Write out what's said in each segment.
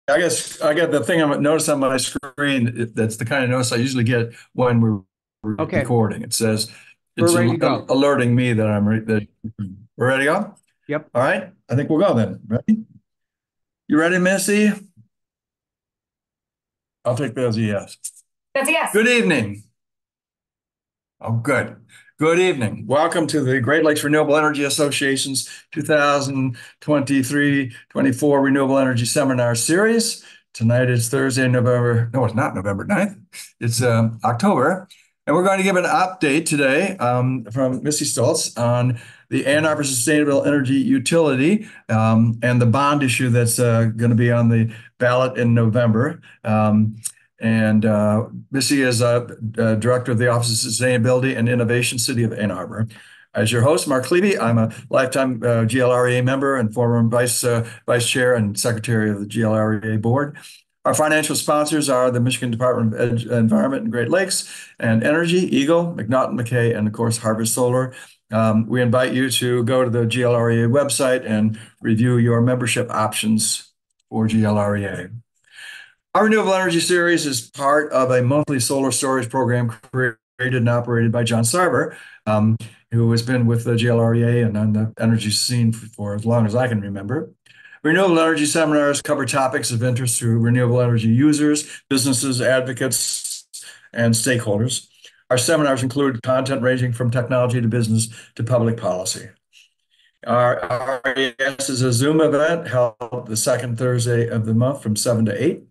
I guess I get the thing I'm notice on my screen. That's the kind of notice I usually get when we're Okay, recording. It says we're it's ready to go. alerting me that that we're ready to go. Yep. All right, I think we'll go then. Ready? You ready, Missy? I'll take that as a yes. That's a yes. Good evening. Oh, good. Good evening. Welcome to the Great Lakes Renewable Energy Association's 2023-24 Renewable Energy Seminar Series. Tonight is Thursday, November. No, it's not November 9th. It's October. And we're going to give an update today from Missy Stults on the Ann Arbor Sustainable Energy Utility and the bond issue that's going to be on the ballot in November. And Missy is Director of the Office of Sustainability and Innovation, City of Ann Arbor. As your host, Mark Levy, I'm a lifetime GLREA member and former Vice Chair and Secretary of the GLREA Board. Our financial sponsors are the Michigan Department of Environment and Great Lakes and Energy, Eagle, McNaughton McKay, and of course, Harvest Solar. We invite you to go to the GLREA website and review your membership options for GLREA. Our Renewable Energy Series is part of a monthly solar storage program created and operated by John Sarver, who has been with the GLREA and on the energy scene for as long as I can remember. Renewable energy seminars cover topics of interest to renewable energy users, businesses, advocates, and stakeholders. Our seminars include content ranging from technology to business to public policy. Our RES is a Zoom event held the second Thursday of the month from 7 to 8.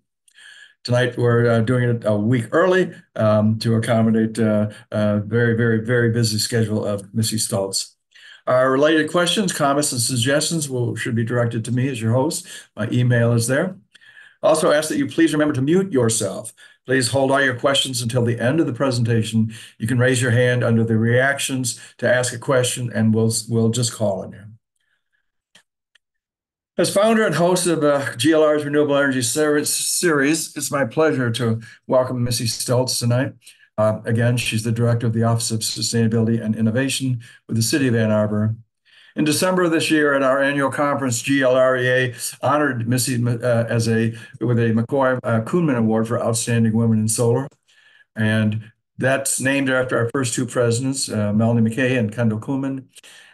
Tonight, we're doing it a week early to accommodate a very, very, very busy schedule of Missy Stults. Our related questions, comments, and suggestions should be directed to me as your host. My email is there. Also ask that you please remember to mute yourself. Please hold all your questions until the end of the presentation. You can raise your hand under the reactions to ask a question, and we'll just call on you. As founder and host of GLR's Renewable Energy Series, it's my pleasure to welcome Missy Stults tonight. Again, she's the director of the Office of Sustainability and Innovation with the City of Ann Arbor. In December of this year at our annual conference, GLREA honored Missy with a McCoy Kuhnman Award for Outstanding Women in Solar. And that's named after our first two presidents, Melanie McKay and Kendall Kuhlman.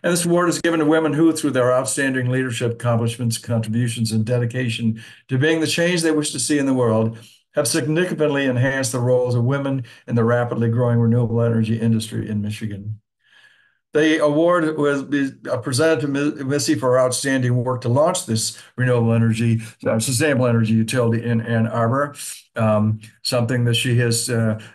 And this award is given to women who, through their outstanding leadership accomplishments, contributions, and dedication to being the change they wish to see in the world, have significantly enhanced the roles of women in the rapidly growing renewable energy industry in Michigan. The award was presented to Missy for her outstanding work to launch this renewable energy, sustainable energy utility in Ann Arbor, something that she has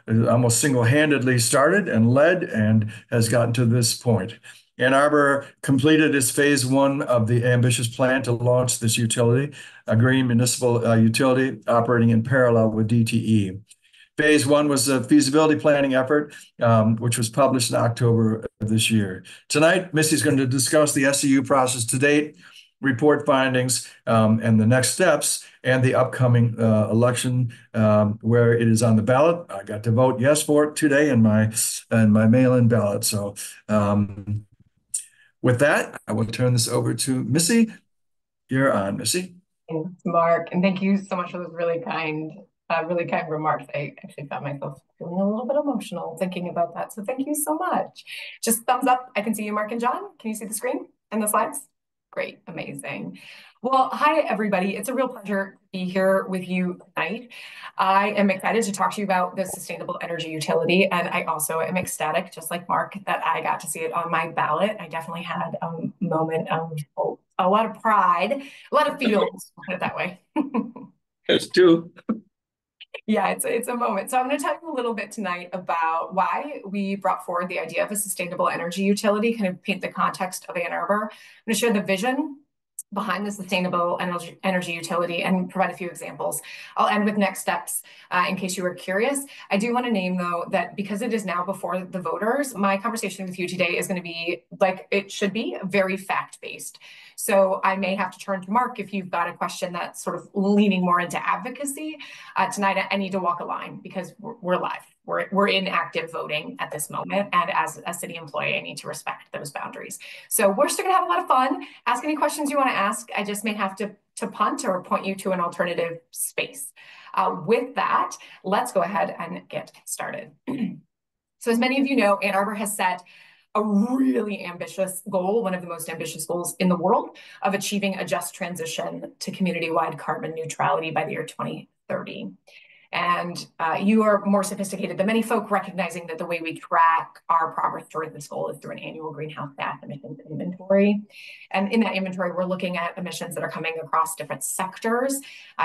almost single-handedly started and led and has gotten to this point. Ann Arbor completed its phase one of the ambitious plan to launch this utility, a green municipal utility operating in parallel with DTE. Phase one was a feasibility planning effort, which was published in October of this year. Tonight, Missy's going to discuss the SCU process to date, report findings, and the next steps, and the upcoming election where it is on the ballot. I got to vote yes for it today in my mail-in ballot. So with that, I will turn this over to Missy. You're on, Missy. Thanks, Mark, and thank you so much for those really kind remarks. I actually found myself feeling a little bit emotional thinking about that. So thank you so much. Just thumbs up. I can see you, Mark and John. Can you see the screen and the slides? Great, amazing. Well, hi, everybody. It's a real pleasure to be here with you tonight. I am excited to talk to you about the sustainable energy utility, and I also am ecstatic, just like Mark, that I got to see it on my ballot. I definitely had a moment of a lot of pride, a lot of feels, put it that way. There's two. Yeah, it's a moment. So I'm going to tell you a little bit tonight about why we brought forward the idea of a sustainable energy utility, kind of paint the context of Ann Arbor. I'm going to share the vision behind the sustainable energy utility and provide a few examples. I'll end with next steps in case you were curious. I do want to name, though, that because it is now before the voters, my conversation with you today is going to be, like it should be, very fact-based. So I may have to turn to Mark if you've got a question that's sort of leaning more into advocacy. Tonight, I need to walk a line because we're live. We're in active voting at this moment. And as a city employee, I need to respect those boundaries. So we're still gonna have a lot of fun. Ask any questions you want to ask. I just may have to to punt or point you to an alternative space. With that, let's go ahead and get started. So as many of you know, Ann Arbor has set a really ambitious goal, one of the most ambitious goals in the world, of achieving a just transition to community-wide carbon neutrality by the year 2030. And you are more sophisticated than many folk, recognizing that the way we track our progress toward this goal is through an annual greenhouse gas emissions inventory. And in that inventory, we're looking at emissions that are coming across different sectors,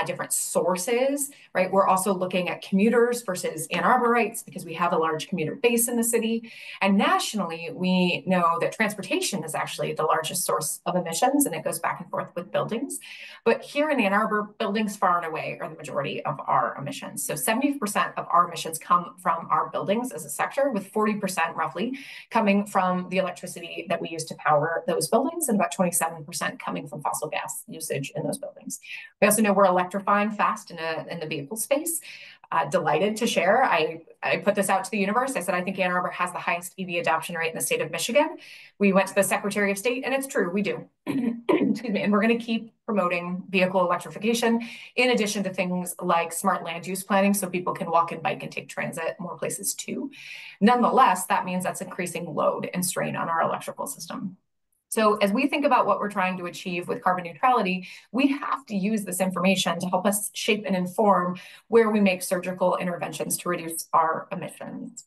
different sources, right? We're also looking at commuters versus Ann Arborites because we have a large commuter base in the city. And nationally, we know that transportation is actually the largest source of emissions, and it goes back and forth with buildings. But here in Ann Arbor, buildings far and away are the majority of our emissions. So 70% of our emissions come from our buildings as a sector, with 40% roughly coming from the electricity that we use to power those buildings, and about 27% coming from fossil gas usage in those buildings. We also know we're electrifying fast in the vehicle space. Delighted to share. I put this out to the universe. I said, I think Ann Arbor has the highest EV adoption rate in the state of Michigan. We went to the Secretary of State, and it's true, we do. Excuse me. And we're going to keep promoting vehicle electrification, in addition to things like smart land use planning, so people can walk and bike and take transit more places too. Nonetheless, that means that's increasing load and strain on our electrical system. So as we think about what we're trying to achieve with carbon neutrality, we have to use this information to help us shape and inform where we make surgical interventions to reduce our emissions.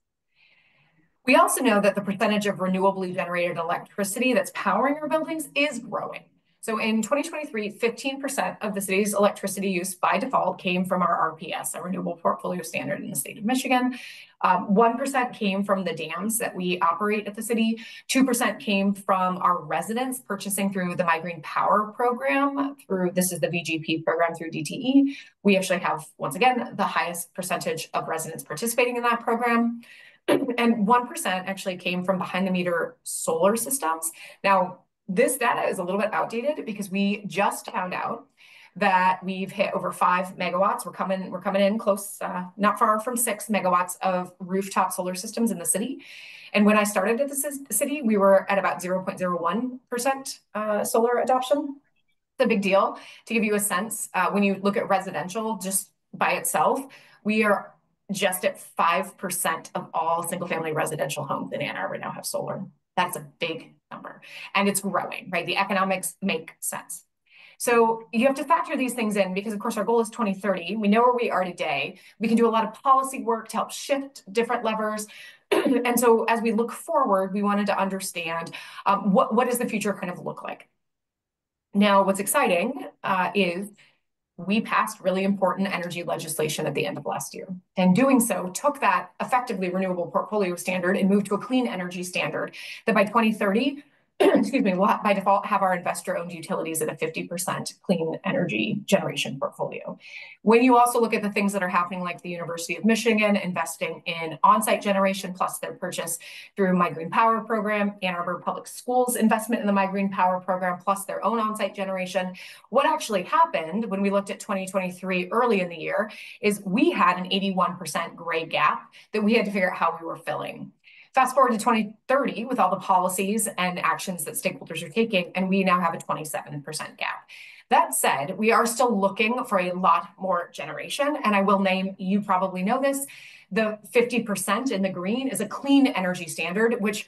We also know that the percentage of renewably generated electricity that's powering our buildings is growing. So in 2023, 15% of the city's electricity use by default came from our RPS, a renewable portfolio standard in the state of Michigan. 1% came from the dams that we operate at the city. 2% came from our residents purchasing through the My Green Power program. This is the VGP program through DTE. We actually have, once again, the highest percentage of residents participating in that program. And 1% actually came from behind the meter solar systems. Now, this data is a little bit outdated because we just found out that we've hit over 5 megawatts. We're coming in close, not far from 6 megawatts of rooftop solar systems in the city. And when I started at the city, we were at about 0.01% solar adoption. It's a big deal. To give you a sense, when you look at residential just by itself, we are just at 5% of all single-family residential homes in Ann Arbor now have solar. That's a big number, and it's growing, right? The economics make sense. So you have to factor these things in because, of course, our goal is 2030. We know where we are today. We can do a lot of policy work to help shift different levers. And so as we look forward, we wanted to understand what does the future kind of look like? Now, what's exciting is we passed really important energy legislation at the end of last year. And doing so took that effectively renewable portfolio standard and moved to a clean energy standard that by 2030, excuse me, we'll by default have our investor-owned utilities at a 50% clean energy generation portfolio. When you also look at the things that are happening, like the University of Michigan investing in on-site generation, plus their purchase through My Green Power program, Ann Arbor Public Schools investment in the My Green Power program, plus their own on-site generation, what actually happened when we looked at 2023 early in the year is we had an 81% gray gap that we had to figure out how we were filling. Fast forward to 2030 with all the policies and actions that stakeholders are taking, and we now have a 27% gap. That said, we are still looking for a lot more generation, and I will name, you probably know this, the 50% in the green is a clean energy standard, which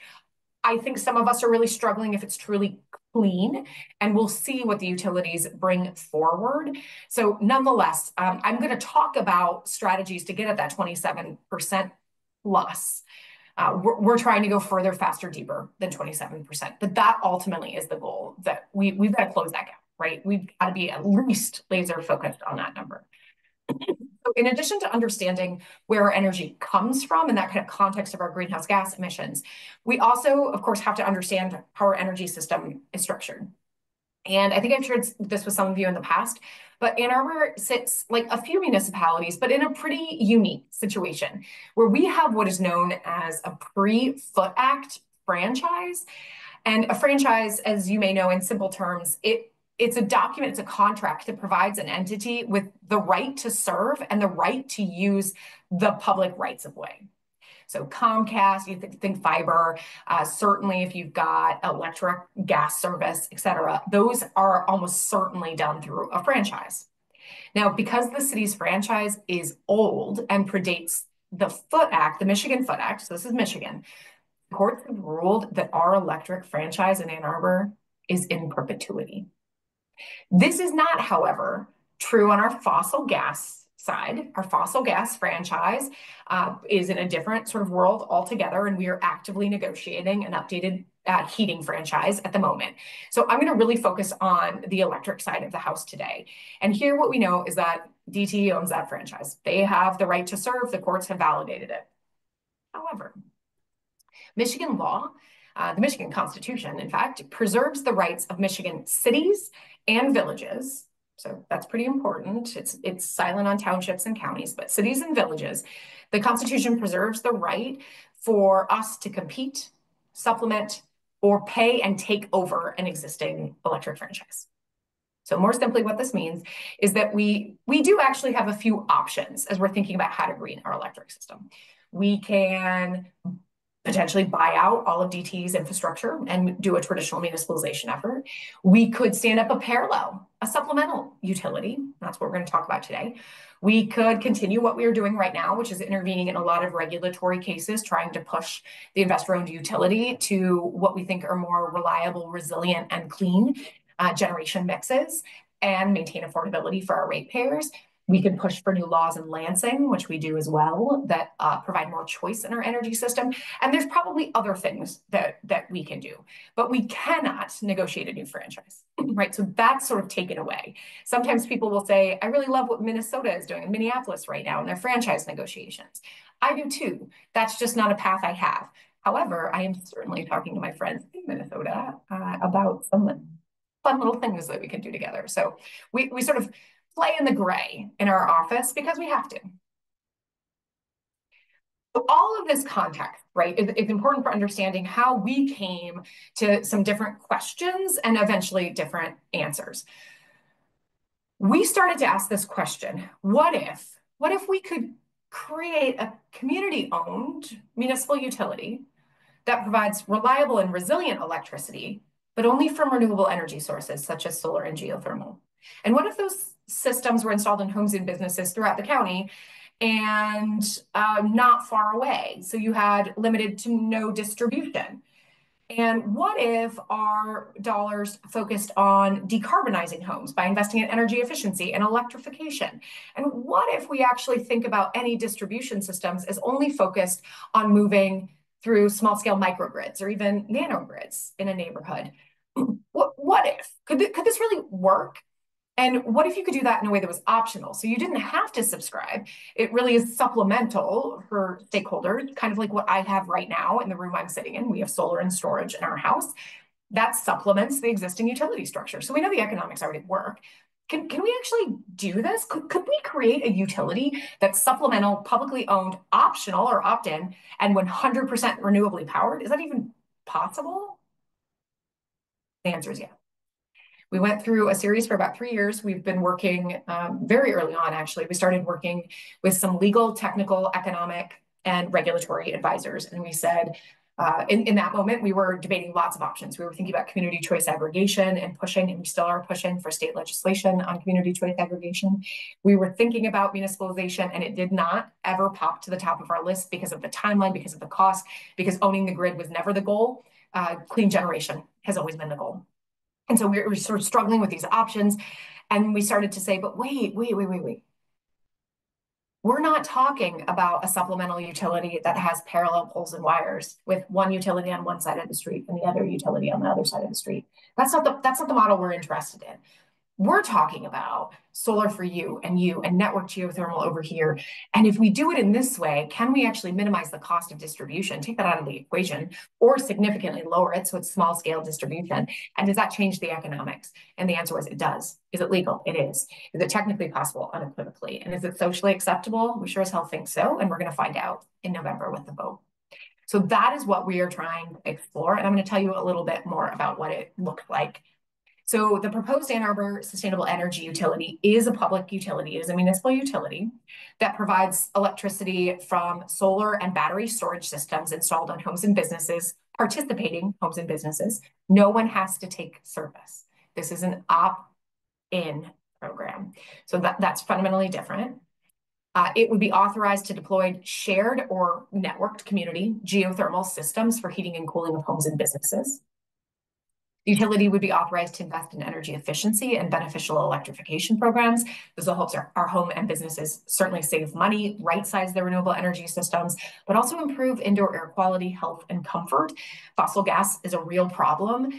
I think some of us are really struggling if it's truly clean, and we'll see what the utilities bring forward. So nonetheless, I'm going to talk about strategies to get at that 27% plus. We're trying to go further, faster, deeper than 27%. But that ultimately is the goal, that we've got to close that gap, right? We've got to be at least laser focused on that number. So in addition to understanding where our energy comes from and that kind of context of our greenhouse gas emissions, we also, of course, have to understand how our energy system is structured. And I think I've shared this with some of you in the past, but Ann Arbor sits like a few municipalities, but in a pretty unique situation where we have what is known as a pre-Foot Act franchise. And a franchise, as you may know in simple terms, it's a document, it's a contract that provides an entity with the right to serve and the right to use the public rights of way. So Comcast, you think fiber, certainly if you've got electric, gas service, et cetera, those are almost certainly done through a franchise. Now, because the city's franchise is old and predates the Foot Act, the Michigan Foot Act, so this is Michigan, courts have ruled that our electric franchise in Ann Arbor is in perpetuity. This is not, however, true on our fossil gas side. Our fossil gas franchise is in a different sort of world altogether, and we are actively negotiating an updated heating franchise at the moment. So I'm going to really focus on the electric side of the house today. And here what we know is that DTE owns that franchise. They have the right to serve. The courts have validated it. However, Michigan law, the Michigan Constitution, in fact, preserves the rights of Michigan cities and villages. So that's pretty important. It's silent on townships and counties, but cities and villages. The Constitution preserves the right for us to compete, supplement, or pay and take over an existing electric franchise. So more simply, what this means is that we do actually have a few options as we're thinking about how to green our electric system. We can potentially buy out all of DTE's infrastructure and do a traditional municipalization effort. We could stand up a parallel, a supplemental utility. That's what we're going to talk about today. We could continue what we are doing right now, which is intervening in a lot of regulatory cases, trying to push the investor-owned utility to what we think are more reliable, resilient, and clean generation mixes and maintain affordability for our ratepayers. We can push for new laws in Lansing, which we do as well, that provide more choice in our energy system. And there's probably other things that we can do, but we cannot negotiate a new franchise, right? So that's sort of taken away. Sometimes people will say, I really love what Minnesota is doing in Minneapolis right now in their franchise negotiations. I do too. That's just not a path I have. However, I am certainly talking to my friends in Minnesota about some fun little things that we can do together. So we sort of play in the gray in our office because we have to. So all of this context, right, is important for understanding how we came to some different questions and eventually different answers. We started to ask this question, what if we could create a community-owned municipal utility that provides reliable and resilient electricity, but only from renewable energy sources such as solar and geothermal? And what if those systems were installed in homes and businesses throughout the county and not far away? So you had limited to no distribution. And what if our dollars focused on decarbonizing homes by investing in energy efficiency and electrification? And what if we actually think about any distribution systems as only focused on moving through small-scale microgrids or even nanogrids in a neighborhood? What if? Could this really work? And what if you could do that in a way that was optional? So you didn't have to subscribe. It really is supplemental for stakeholders, kind of like what I have right now in the room I'm sitting in. We have solar and storage in our house. That supplements the existing utility structure. So we know the economics already work. Can we actually do this? Could we create a utility that's supplemental, publicly owned, optional or opt-in, and 100% renewably powered? Is that even possible? The answer is yes. We went through a series for about 3 years. We've been working very early on, actually. We started working with some legal, technical, economic, and regulatory advisors. And we said, in that moment, we were debating lots of options. We were thinking about community choice aggregation and pushing, and we still are pushing for state legislation on community choice aggregation. We were thinking about municipalization, and it did not ever pop to the top of our list because of the timeline, because of the cost, because owning the grid was never the goal. Clean generation has always been the goal. And so we were sort of struggling with these options. And we started to say, but wait. We're not talking about a supplemental utility that has parallel poles and wires with one utility on one side of the street and the other utility on the other side of the street. That's not the model we're interested in. We're talking about solar for you and network geothermal over here. And if we do it in this way, can we actually minimize the cost of distribution, take that out of the equation, or significantly lower it so it's small scale distribution? And does that change the economics? And the answer was it does. Is it legal? It is. Is it technically possible? Unequivocally. And is it socially acceptable? We sure as hell think so. And we're going to find out in November with the vote. So that is what we are trying to explore. And I'm going to tell you a little bit more about what it looked like. So the proposed Ann Arbor Sustainable Energy Utility is a public utility. It is a municipal utility that provides electricity from solar and battery storage systems installed on homes and businesses, participating homes and businesses. No one has to take service. This is an opt-in program. So that's fundamentally different. It would be authorized to deploy shared or networked community geothermal systems for heating and cooling of homes and businesses. The utility would be authorized to invest in energy efficiency and beneficial electrification programs. This will help our home and businesses certainly save money, right-size their renewable energy systems, but also improve indoor air quality, health, and comfort. Fossil gas is a real problem.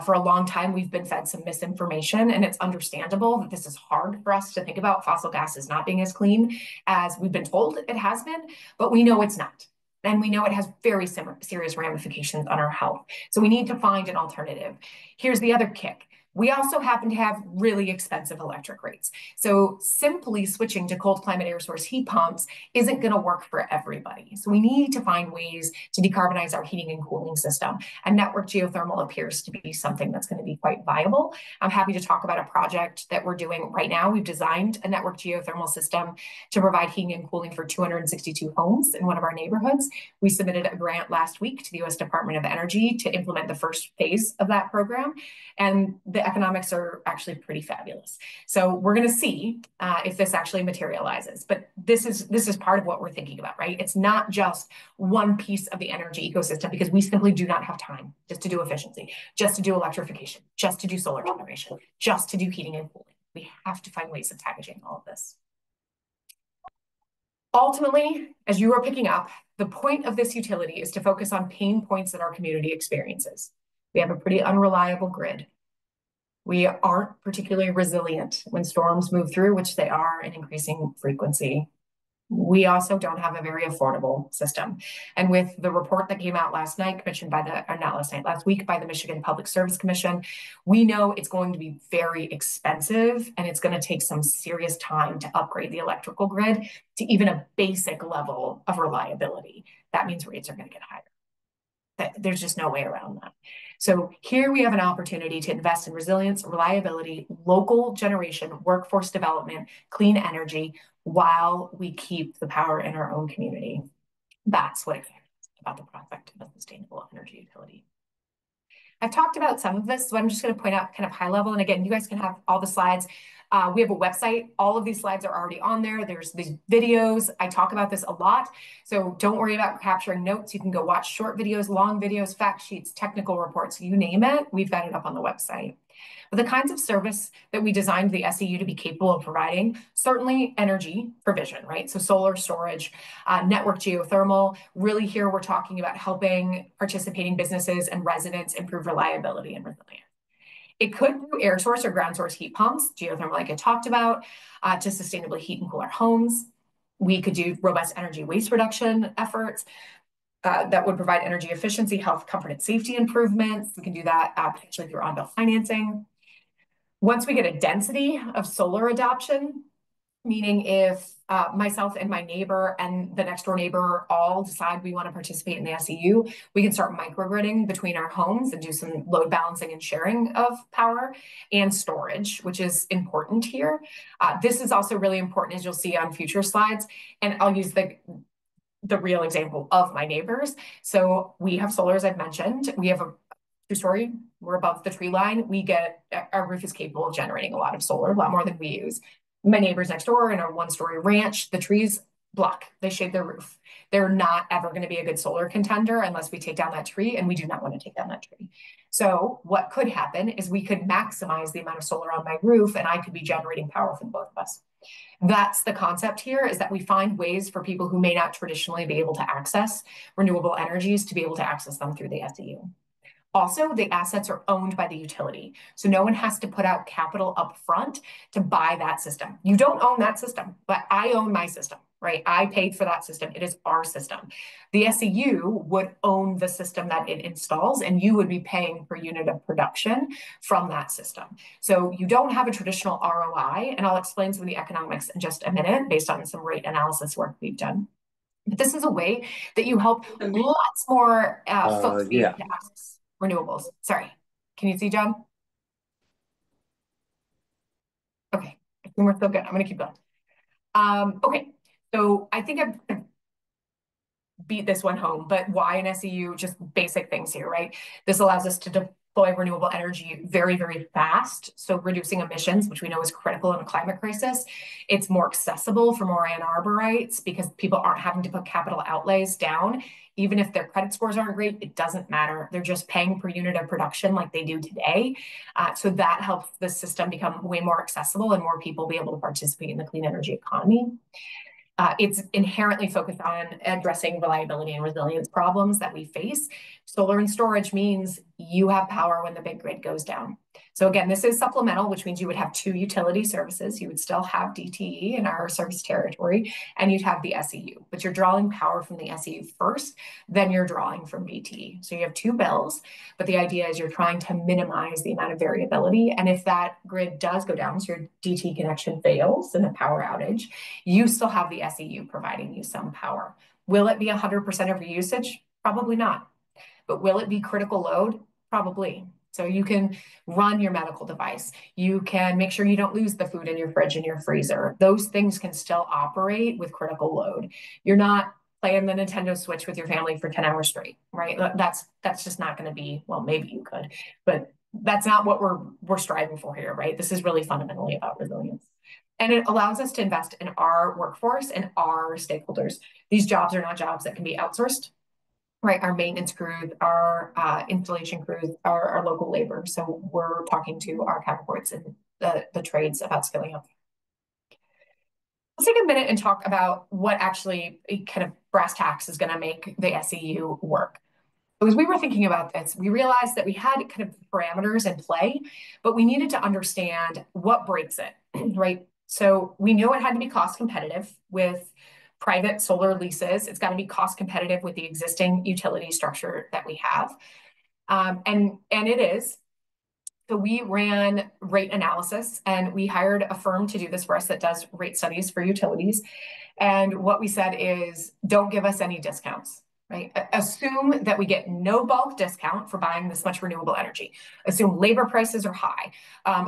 For a long time, we've been fed some misinformation, and it's understandable that this is hard for us to think about fossil gas as not being as clean as we've been told it has been, but we know it's not. And we know it has very serious ramifications on our health. So we need to find an alternative. Here's the other kick. We also happen to have really expensive electric rates. So simply switching to cold climate air source heat pumps isn't going to work for everybody. So we need to find ways to decarbonize our heating and cooling system. And network geothermal appears to be something that's going to be quite viable. I'm happy to talk about a project that we're doing right now. We've designed a network geothermal system to provide heating and cooling for 262 homes in one of our neighborhoods. We submitted a grant last week to the U.S. Department of Energy to implement the first phase of that program. And the economics are actually pretty fabulous. So we're going to see if this actually materializes. But this is part of what we're thinking about, right? It's not just one piece of the energy ecosystem, because we simply do not have time just to do efficiency, just to do electrification, just to do solar generation, just to do heating and cooling. We have to find ways of packaging all of this. Ultimately, as you are picking up, the point of this utility is to focus on pain points that our community experiences. We have a pretty unreliable grid. We aren't particularly resilient when storms move through, which they are in increasing frequency. We also don't have a very affordable system. And with the report that came out last night, commissioned by last week by the Michigan Public Service Commission, we know it's going to be very expensive, and it's going to take some serious time to upgrade the electrical grid to even a basic level of reliability. That means rates are going to get higher. There's just no way around that. So here we have an opportunity to invest in resilience, reliability, local generation, workforce development, clean energy, while we keep the power in our own community. That's what it's about the prospect of a sustainable energy utility. I've talked about some of this, so I'm just going to point out kind of high level. And again, you guys can have all the slides. We have a website. All of these slides are already on there. There's these videos. I talk about this a lot. So don't worry about capturing notes. You can go watch short videos, long videos, fact sheets, technical reports, you name it. We've got it up on the website. But the kinds of service that we designed the SEU to be capable of providing, certainly energy provision, right? So solar storage, network geothermal. Really here we're talking about helping participating businesses and residents improve reliability and resilience. It could do air source or ground source heat pumps, geothermal like I talked about, to sustainably heat and cool our homes. We could do robust energy waste reduction efforts that would provide energy efficiency, health, comfort, and safety improvements. We can do that potentially through on-bill financing. Once we get a density of solar adoption, meaning if myself and my neighbor and the next door neighbor all decide we want to participate in the SEU, we can start microgridding between our homes and do some load balancing and sharing of power and storage, which is important here. This is also really important, as you'll see on future slides. And I'll use the real example of my neighbors. So we have solar, as I've mentioned. We have a two-story, we're above the tree line. Our roof is capable of generating a lot of solar, a lot more than we use. My neighbors next door in our one-story ranch, the trees block, they shade their roof. They're not ever going to be a good solar contender unless we take down that tree, and we do not want to take down that tree. So what could happen is we could maximize the amount of solar on my roof, and I could be generating power for both of us. That's the concept here, is that we find ways for people who may not traditionally be able to access renewable energies to be able to access them through the SEU. Also, the assets are owned by the utility. So no one has to put out capital up front to buy that system. You don't own that system, but I own my system, right? I paid for that system. It is our system. The SEU would own the system that it installs, and you would be paying per unit of production from that system. So you don't have a traditional ROI, and I'll explain some of the economics in just a minute based on some rate analysis work we've done. But this is a way that you help lots more folks be able to access renewables. Sorry. Can you see, John? And we're still good. I'm going to keep going. Okay, so I think I've beat this one home, but why an SEU? Just basic things here, right? This allows us to deploy renewable energy very, very fast. So reducing emissions, which we know is critical in a climate crisis. It's more accessible for more Ann Arborites because people aren't having to put capital outlays down. Even if their credit scores aren't great, it doesn't matter. They're just paying per unit of production like they do today. So that helps the system become way more accessible and more people be able to participate in the clean energy economy. It's inherently focused on addressing reliability and resilience problems that we face. Solar and storage means you have power when the big grid goes down. So again, this is supplemental, which means you would have two utility services. You would still have DTE in our service territory, and you'd have the SEU, but you're drawing power from the SEU first, then you're drawing from DTE. So you have two bills, but the idea is you're trying to minimize the amount of variability. And if that grid does go down, so your DTE connection fails in a power outage, you still have the SEU providing you some power. Will it be 100% of your usage? Probably not. But will it be critical load? Probably. So you can run your medical device. You can make sure you don't lose the food in your fridge and your freezer. Those things can still operate with critical load. You're not playing the Nintendo Switch with your family for 10 hours straight, right? That's just not going to be, well, maybe you could, but that's not what we're striving for here, right? This is really fundamentally about resilience. And it allows us to invest in our workforce and our stakeholders. These jobs are not jobs that can be outsourced, right? Our maintenance crews, our installation crews, our local labor. So we're talking to our counterparts in the trades about skilling up. Let's take a minute and talk about what actually kind of brass tacks is going to make the SEU work. As we were thinking about this, we realized that we had kind of parameters in play, but we needed to understand what breaks it, right? So we know it had to be cost competitive with private solar leases. It's got to be cost competitive with the existing utility structure that we have. And it is. So we ran rate analysis and we hired a firm to do this for us that does rate studies for utilities. And what we said is, don't give us any discounts. Right? Assume that we get no bulk discount for buying this much renewable energy. Assume labor prices are high.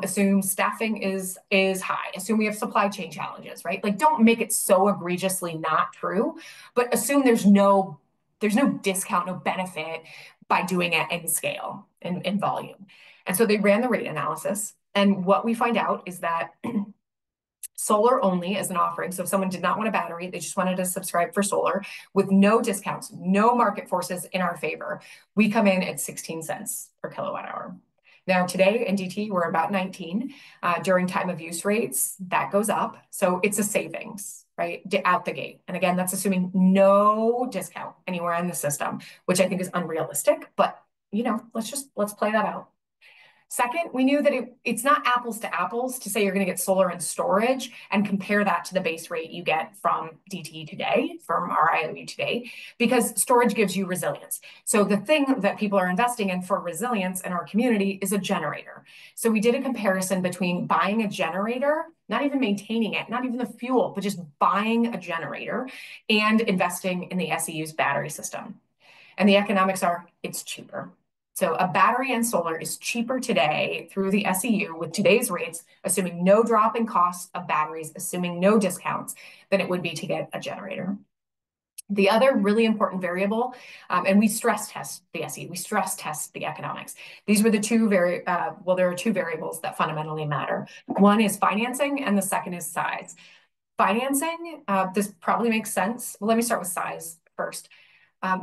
Assume staffing is high. Assume we have supply chain challenges, right? Like, don't make it so egregiously not true, but assume there's no discount, no benefit by doing it in scale and in volume. And so they ran the rate analysis. And what we find out is that solar only as an offering. So if someone did not want a battery, they just wanted to subscribe for solar with no discounts, no market forces in our favor, we come in at 16 cents per kilowatt hour. Now today in DT, we're about 19. During time of use rates, that goes up. So it's a savings, right, out the gate. And again, that's assuming no discount anywhere in the system, which I think is unrealistic, but let's play that out. Second, we knew that it's not apples to apples to say you're going to get solar and storage and compare that to the base rate you get from DTE today, from our IOU today, because storage gives you resilience. So the thing that people are investing in for resilience in our community is a generator. So we did a comparison between buying a generator, not even maintaining it, not even the fuel, but just buying a generator and investing in the SEU's battery system. And the economics are, it's cheaper. So a battery and solar is cheaper today through the SEU with today's rates, assuming no drop in cost of batteries, assuming no discounts, than it would be to get a generator. The other really important variable, and we stress test the SEU, we stress test the economics. These were the two there are two variables that fundamentally matter. One is financing and the second is size. Financing, this probably makes sense. Well, let me start with size first.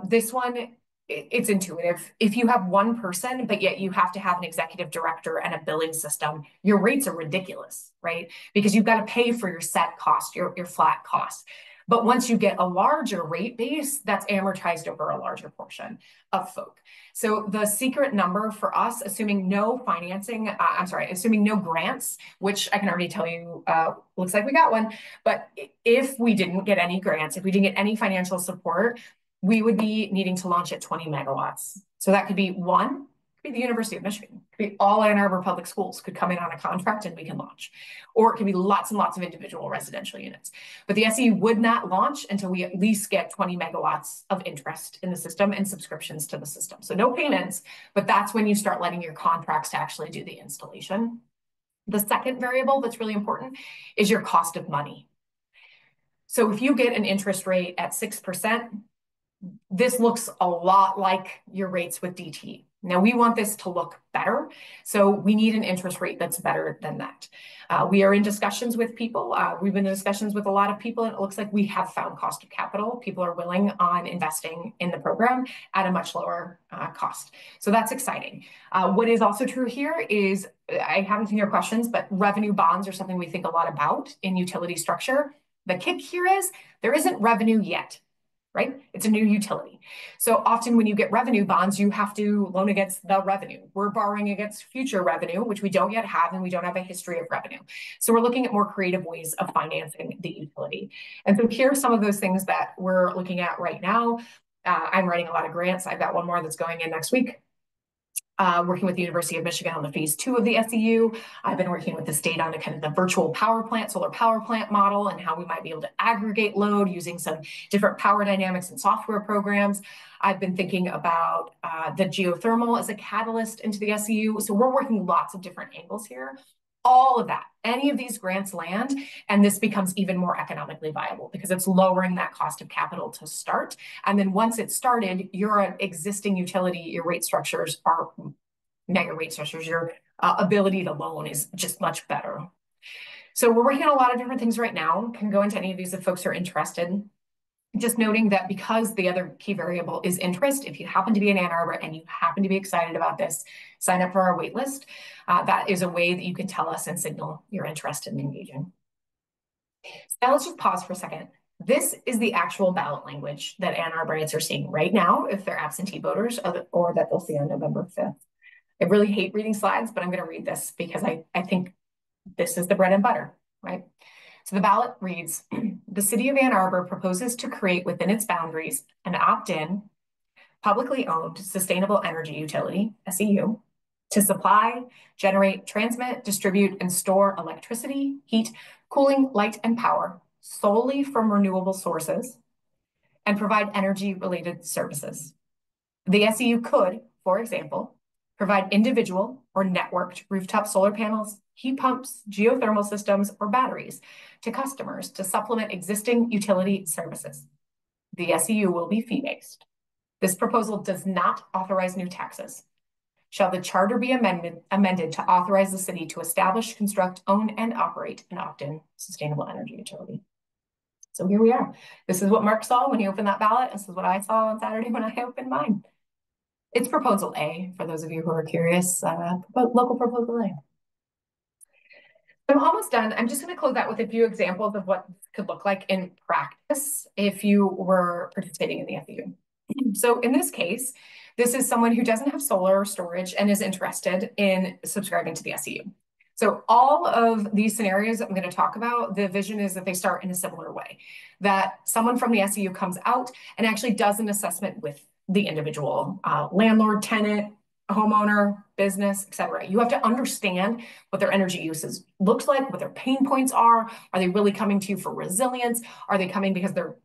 This one, it's intuitive. If you have one person, but yet you have to have an executive director and a billing system, your rates are ridiculous, right? Because you've got to pay for your set cost, your flat cost. But once you get a larger rate base, that's amortized over a larger portion of folk. So the secret number for us, assuming no financing, assuming no grants, which I can already tell you, looks like we got one. But if we didn't get any grants, if we didn't get any financial support, we would be needing to launch at 20 megawatts. So that could be one, could be the University of Michigan, could be all Ann Arbor public schools could come in on a contract and we can launch. Or it could be lots and lots of individual residential units. But the SEU would not launch until we at least get 20 megawatts of interest in the system and subscriptions to the system. So no payments, but that's when you start letting your contracts to actually do the installation. The second variable that's really important is your cost of money. So if you get an interest rate at 6%, this looks a lot like your rates with DT. Now we want this to look better, so we need an interest rate that's better than that. We are in discussions with people. We've been in discussions with a lot of people, and it looks like we have found cost of capital. People are willing on investing in the program at a much lower cost. So that's exciting. What is also true here is, I haven't seen your questions, but revenue bonds are something we think a lot about in utility structure. The kick here is there isn't revenue yet. Right? It's a new utility. So often when you get revenue bonds, you have to loan against the revenue. We're borrowing against future revenue, which we don't yet have, and we don't have a history of revenue. So we're looking at more creative ways of financing the utility. And so here are some of those things that we're looking at right now. I'm writing a lot of grants. I've got one more that's going in next week. Working with the University of Michigan on the phase 2 of the SEU. I've been working with the state on a kind of the virtual power plant, solar power plant model, and how we might be able to aggregate load using some different power dynamics and software programs. I've been thinking about the geothermal as a catalyst into the SEU. So we're working lots of different angles here. All of that, any of these grants land, and this becomes even more economically viable because it's lowering that cost of capital to start. And then once it's started, your existing utility, your rate structures are, not your rate structures, your ability to loan is just much better. So we're working on a lot of different things right now. Can go into any of these if folks are interested. Just noting that because the other key variable is interest, if you happen to be in Ann Arbor and you happen to be excited about this, sign up for our wait list. That is a way that you can tell us and signal you're interested in engaging. So now let's just pause for a second. This is the actual ballot language that Ann Arborites are seeing right now if they're absentee voters, or that they'll see on November 5th. I really hate reading slides, but I'm going to read this because I think this is the bread and butter, right? So the ballot reads, the city of Ann Arbor proposes to create within its boundaries an opt-in, publicly owned sustainable energy utility, SEU, to supply, generate, transmit, distribute, and store electricity, heat, cooling, light, and power solely from renewable sources and provide energy-related services. The SEU could, for example, provide individual or networked rooftop solar panels, heat pumps, geothermal systems, or batteries to customers to supplement existing utility services. The SEU will be fee-based. This proposal does not authorize new taxes. Shall the charter be amended to authorize the city to establish, construct, own, and operate an opt-in sustainable energy utility? So here we are. This is what Mark saw when he opened that ballot. This is what I saw on Saturday when I opened mine. It's Proposal A, for those of you who are curious, local Proposal A. I'm almost done. I'm just going to close out with a few examples of what this could look like in practice if you were participating in the SEU. So in this case, this is someone who doesn't have solar storage and is interested in subscribing to the SEU. So all of these scenarios that I'm going to talk about, the vision is that they start in a similar way, that someone from the SEU comes out and actually does an assessment with the individual landlord, tenant, homeowner, business, et cetera. You have to understand what their energy uses looks like, what their pain points are. Are they really coming to you for resilience? Are they coming because their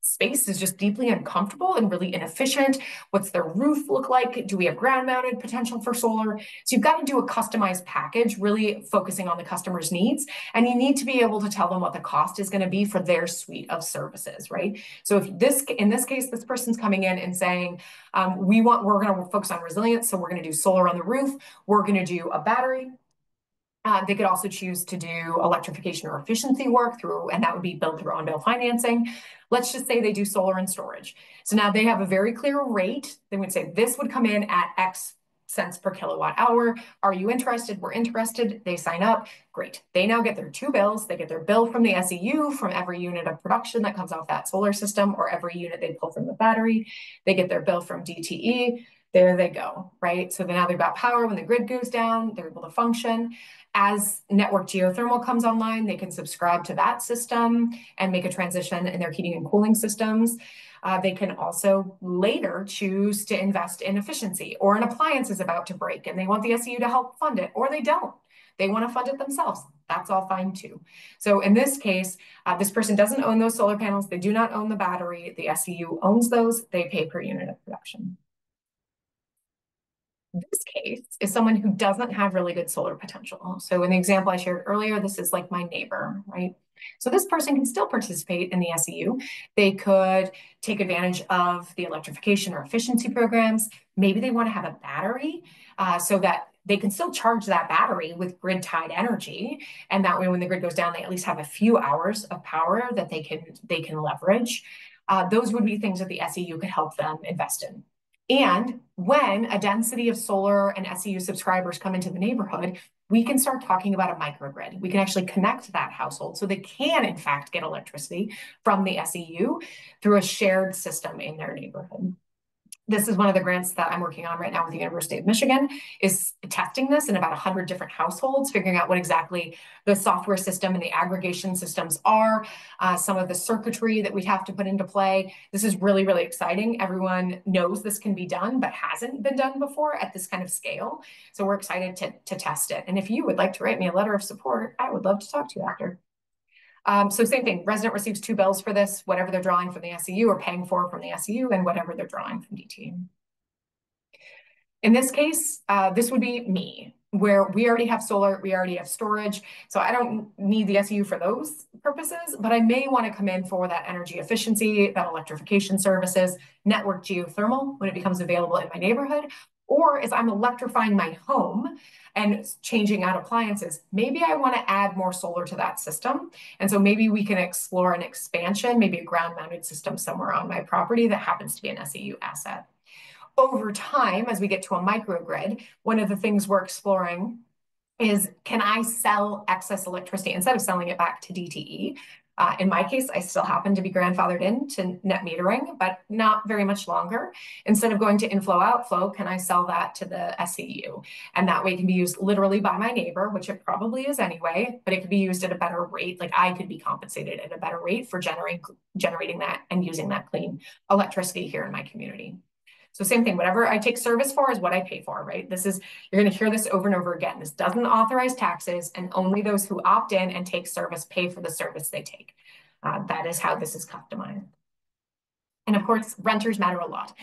space is just deeply uncomfortable and really inefficient? What's their roof look like? Do we have ground mounted potential for solar? So you've got to do a customized package, really focusing on the customer's needs. And you need to be able to tell them what the cost is going to be for their suite of services, right? So if in this case, this person's coming in and saying, we're going to focus on resilience. So we're going to do solar on the roof. We're going to do a battery. They could also choose to do electrification or efficiency work and that would be built through on-bill financing. Let's just say they do solar and storage. So now they have a very clear rate. They would say this would come in at X cents per kilowatt hour. Are you interested? We're interested. They sign up. Great. They now get their two bills. They get their bill from the SEU from every unit of production that comes off that solar system or every unit they pull from the battery. They get their bill from DTE. There they go, right? So now they've got power. When the grid goes down, they're able to function. As network geothermal comes online, they can subscribe to that system and make a transition in their heating and cooling systems. They can also later choose to invest in efficiency, or an appliance is about to break and they want the SEU to help fund it, or they don't. They want to fund it themselves. That's all fine too. So in this case, this person doesn't own those solar panels. They do not own the battery. The SEU owns those. They pay per unit of production. This case is someone who doesn't have really good solar potential. So in the example I shared earlier, this is like my neighbor, right? So this person can still participate in the SEU. They could take advantage of the electrification or efficiency programs. Maybe they want to have a battery so that they can still charge that battery with grid tied energy. And that way, when the grid goes down, they at least have a few hours of power that they can leverage. Those would be things that the SEU could help them invest in. And when a density of solar and SEU subscribers come into the neighborhood, we can start talking about a microgrid. We can actually connect that household so they can, in fact, get electricity from the SEU through a shared system in their neighborhood. This is one of the grants that I'm working on right now with the University of Michigan, is testing this in about 100 different households, figuring out what exactly the software system and the aggregation systems are, some of the circuitry that we'd have to put into play. This is really, really exciting. Everyone knows this can be done, but hasn't been done before at this kind of scale. So we're excited to test it. And if you would like to write me a letter of support, I would love to talk to you after. So same thing, resident receives 2 bills for this, whatever they're drawing from the SEU or paying for from the SEU, and whatever they're drawing from DT. In this case, this would be me, where we already have solar, we already have storage. So I don't need the SEU for those purposes, but I may want to come in for that energy efficiency, that electrification services, network geothermal when it becomes available in my neighborhood, or as I'm electrifying my home and changing out appliances, maybe I want to add more solar to that system. And so maybe we can explore an expansion, maybe a ground mounted system somewhere on my property that happens to be an SEU asset. Over time, as we get to a microgrid, one of the things we're exploring is, can I sell excess electricity instead of selling it back to DTE? In my case, I still happen to be grandfathered into net metering, but not very much longer. Instead of going to inflow outflow, can I sell that to the SEU? And that way it can be used literally by my neighbor, which it probably is anyway, but it could be used at a better rate. Like I could be compensated at a better rate for generating that and using that clean electricity here in my community. So same thing, whatever I take service for is what I pay for, right? You're going to hear this over and over again. This doesn't authorize taxes, and only those who opt in and take service pay for the service they take. That is how this is customized. And of course, renters matter a lot.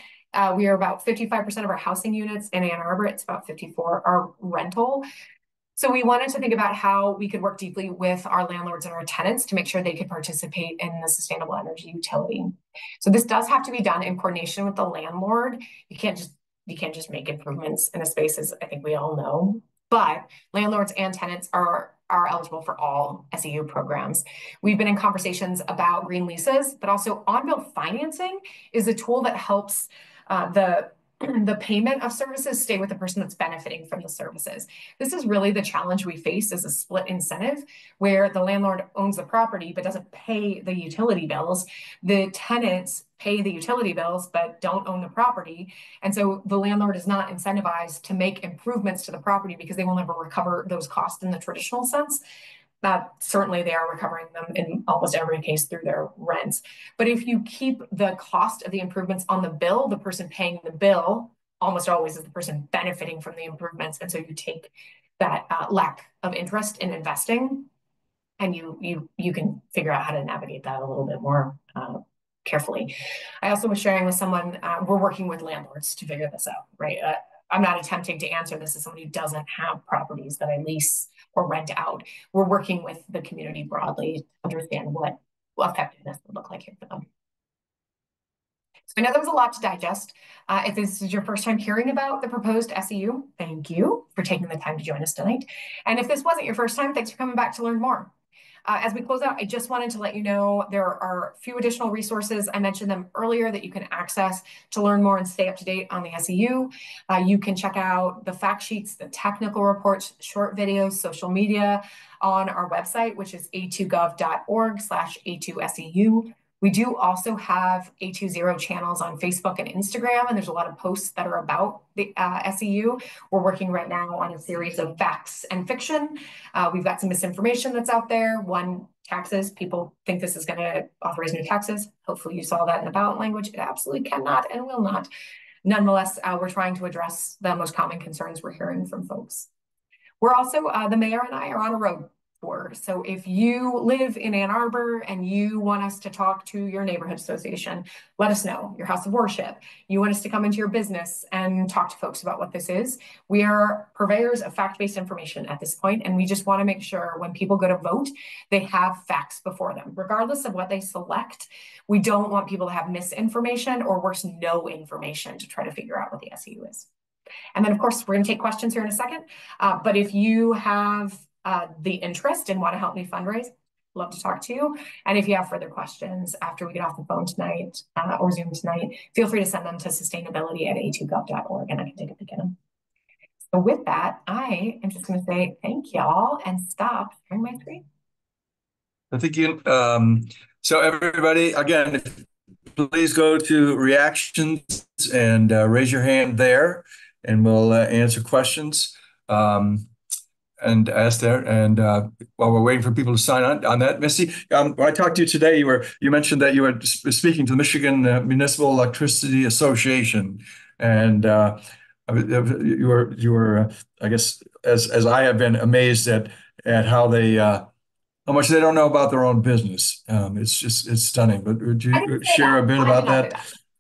We are about 55% of our housing units in Ann Arbor. It's about 54 are rental. So we wanted to think about how we could work deeply with our landlords and our tenants to make sure they could participate in the sustainable energy utility. So this does have to be done in coordination with the landlord. You can't just make improvements in a space, as I think we all know. But landlords and tenants are eligible for all SEU programs. We've been in conversations about green leases, but also on-bill financing is a tool that helps the payment of services stay with the person that's benefiting from the services. This is really the challenge we face, as a split incentive where the landlord owns the property but doesn't pay the utility bills. The tenants pay the utility bills but don't own the property. And so the landlord is not incentivized to make improvements to the property because they will never recover those costs in the traditional sense. Certainly they are recovering them in almost every case through their rents. But if you keep the cost of the improvements on the bill, the person paying the bill almost always is the person benefiting from the improvements. And so you take that lack of interest in investing, and you can figure out how to navigate that a little bit more carefully. I also was sharing with someone, we're working with landlords to figure this out, right? I'm not attempting to answer this as someone who doesn't have properties that I lease or rent out. We're working with the community broadly to understand what effectiveness would look like here for them. So I know there was a lot to digest. If this is your first time hearing about the proposed SEU, thank you for taking the time to join us tonight. And if this wasn't your first time, thanks for coming back to learn more. As we close out, I just wanted to let you know there are a few additional resources. I mentioned them earlier that you can access to learn more and stay up to date on the SEU. You can check out the fact sheets, the technical reports, short videos, social media on our website, which is a2gov.org/A2SEU. We do also have A20 channels on Facebook and Instagram, and there's a lot of posts that are about the SEU. We're working right now on a series of facts and fiction. We've got some misinformation that's out there. One, taxes. People think this is going to authorize new taxes. Hopefully you saw that in the ballot language. It absolutely cannot and will not. Nonetheless, we're trying to address the most common concerns we're hearing from folks. We're also, the mayor and I are on a road. for. So if you live in Ann Arbor and you want us to talk to your neighborhood association, let us know. Your house of worship. You want us to come into your business and talk to folks about what this is. We are purveyors of fact-based information at this point, and we just want to make sure when people go to vote, they have facts before them, regardless of what they select. We don't want people to have misinformation or worse, no information to try to figure out what the SEU is. And then, of course, we're going to take questions here in a second. But if you have the interest and want to help me fundraise, love to talk to you. And if you have further questions after we get off the phone tonight or Zoom tonight, feel free to send them to sustainability@a2gov.org and I can take a peek at them. So with that, I am just going to say thank y'all and stop sharing my screen. Thank you. So everybody, again, please go to reactions and raise your hand there, and we'll answer questions and ask there. And while we're waiting for people to sign on that, Missy, when I talked to you today, you mentioned that you were speaking to the Michigan Municipal Electricity Association, and you were I guess as I have been amazed at how they how much they don't know about their own business. It's stunning. But would you share a bit about that?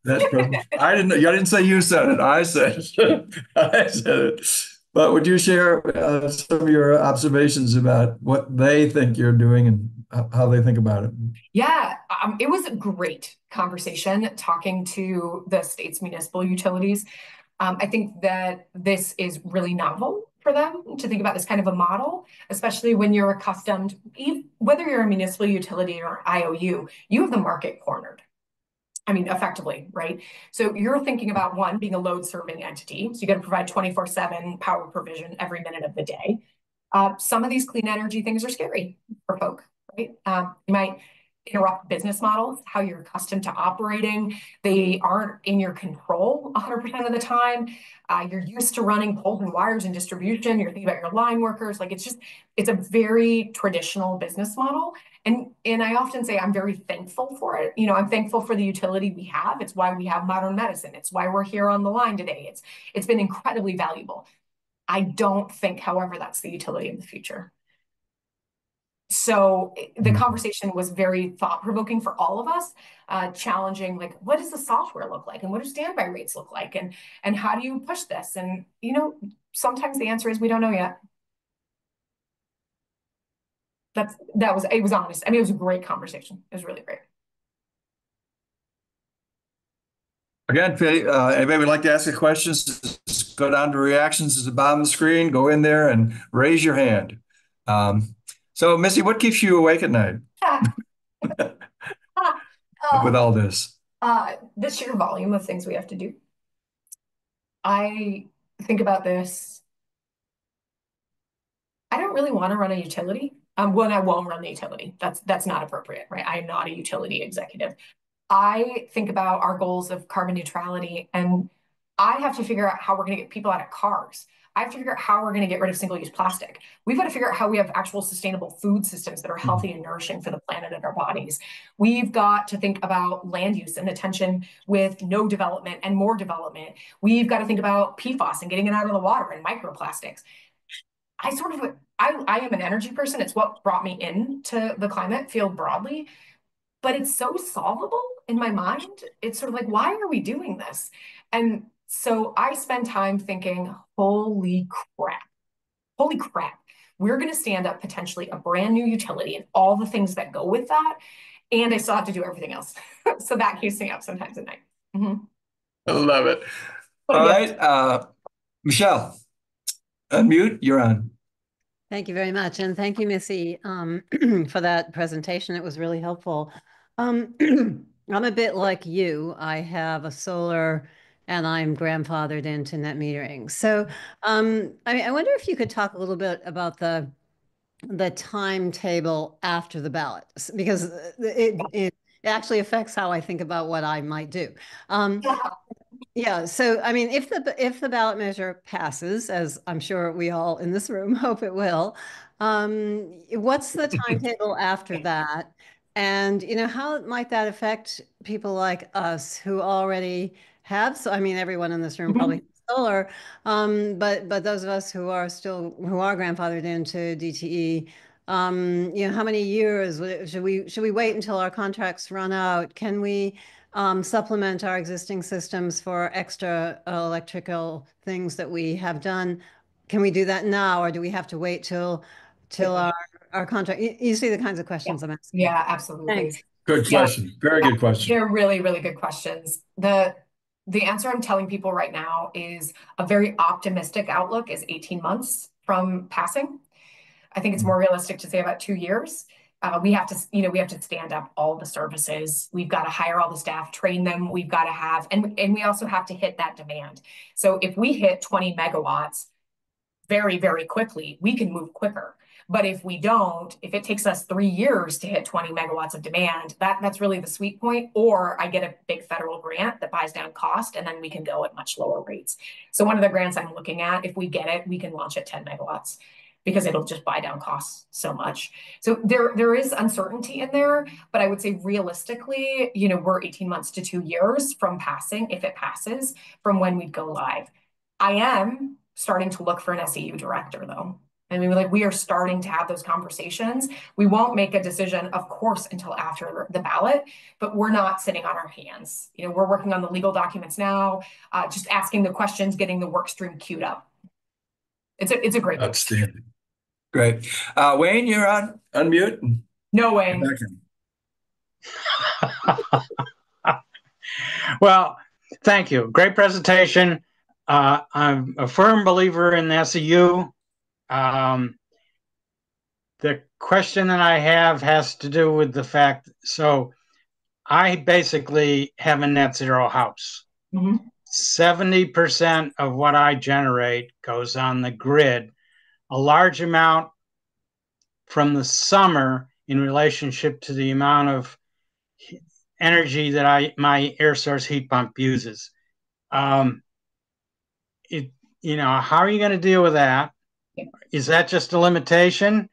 I didn't. I didn't say you said it. I said it. I said it. But would you share some of your observations about what they think you're doing and how they think about it? Yeah, it was a great conversation talking to the state's municipal utilities. I think that this is really novel for them to think about this kind of a model, especially when you're accustomed, whether you're a municipal utility or IOU, you have the market cornered. I mean, effectively, right? So you're thinking about one, being a load serving entity. So you got to provide 24/7 power provision every minute of the day. Some of these clean energy things are scary for folk, right? You might interrupt business models, how you're accustomed to operating. They aren't in your control 100% of the time. You're used to running poles and wires and distribution. You're thinking about your line workers. Like it's a very traditional business model. And I often say I'm very thankful for it. You know, I'm thankful for the utility we have. It's why we have modern medicine. It's why we're here on the line today. It's been incredibly valuable. I don't think, however, that's the utility of the future. So the conversation was very thought-provoking for all of us, challenging, like, what does the software look like? And what do standby rates look like? And how do you push this? And, you know, sometimes the answer is we don't know yet. It was honest. I mean, it was a great conversation. It was really great. Again, anybody would like to ask a question, just go down to reactions at the bottom of the screen, go in there and raise your hand. So, Missy, what keeps you awake at night with all this? The sheer volume of things we have to do. I think about this. I don't really want to run a utility. When I won't run the utility, that's not appropriate, right? I'm not a utility executive. I think about our goals of carbon neutrality, and I have to figure out how we're going to get people out of cars. I have to figure out how we're going to get rid of single-use plastic. We've got to figure out how we have actual sustainable food systems that are healthy and nourishing for the planet and our bodies. We've got to think about land use and attention with no development and more development. We've got to think about PFAS and getting it out of the water and microplastics. I am an energy person. It's what brought me into the climate field broadly, but it's so solvable in my mind. It's sort of like, why are we doing this? And so I spend time thinking, holy crap, we're going to stand up potentially a brand new utility and all the things that go with that. And I still have to do everything else. So that keeps me up sometimes at night. I love it. All right, Michelle, unmute, you're on. Thank you very much. And thank you, Missy, for that presentation. It was really helpful. I'm a bit like you. I have a solar and I'm grandfathered into net metering. So I wonder if you could talk a little bit about the timetable after the ballot, because it actually affects how I think about what I might do. Yeah, so I mean, if the ballot measure passes, as I'm sure we all in this room hope it will, what's the timetable after that? And you know, how might that affect people like us who already have? So I mean, everyone in this room probably has solar, but those of us who are grandfathered into DTE, How many years should we wait until our contracts run out? Can we supplement our existing systems for extra electrical things that we have done? Can we do that now, or do we have to wait till our contract? You see the kinds of questions I'm asking. Yeah, absolutely. Thanks. Good question. Very good question. They're really, really good questions. The answer I'm telling people right now is a very optimistic outlook is 18 months from passing. I think it's more realistic to say about 2 years. We have to stand up all the services. We've got to hire all the staff, train them. We've got to have, and we also have to hit that demand. So if we hit 20 megawatts very, very quickly, we can move quicker. But if we don't, if it takes us 3 years to hit 20 megawatts of demand, that's really the sweet point. Or I get a big federal grant that buys down cost, and then we can go at much lower rates. So one of the grants I'm looking at, if we get it, we can launch at 10 megawatts because it'll just buy down costs so much. So there is uncertainty in there, but I would say realistically, we're 18 months to 2 years from passing, if it passes, from when we'd go live. I am starting to look for an SEU director, though. I mean, we are starting to have those conversations. We won't make a decision, of course, until after the ballot, but we're not sitting on our hands. We're working on the legal documents now, just asking the questions, getting the work stream queued up. It's a great question. Outstanding. Great. Wayne, you're on unmute. No, Wayne. Well, thank you. Great presentation. I'm a firm believer in the SEU. The question that I have has to do with the fact, so I basically have a net zero house. 70% of what I generate goes on the grid, a large amount from the summer in relationship to the amount of energy that my air source heat pump uses. How are you going to deal with that? Is that just a limitation?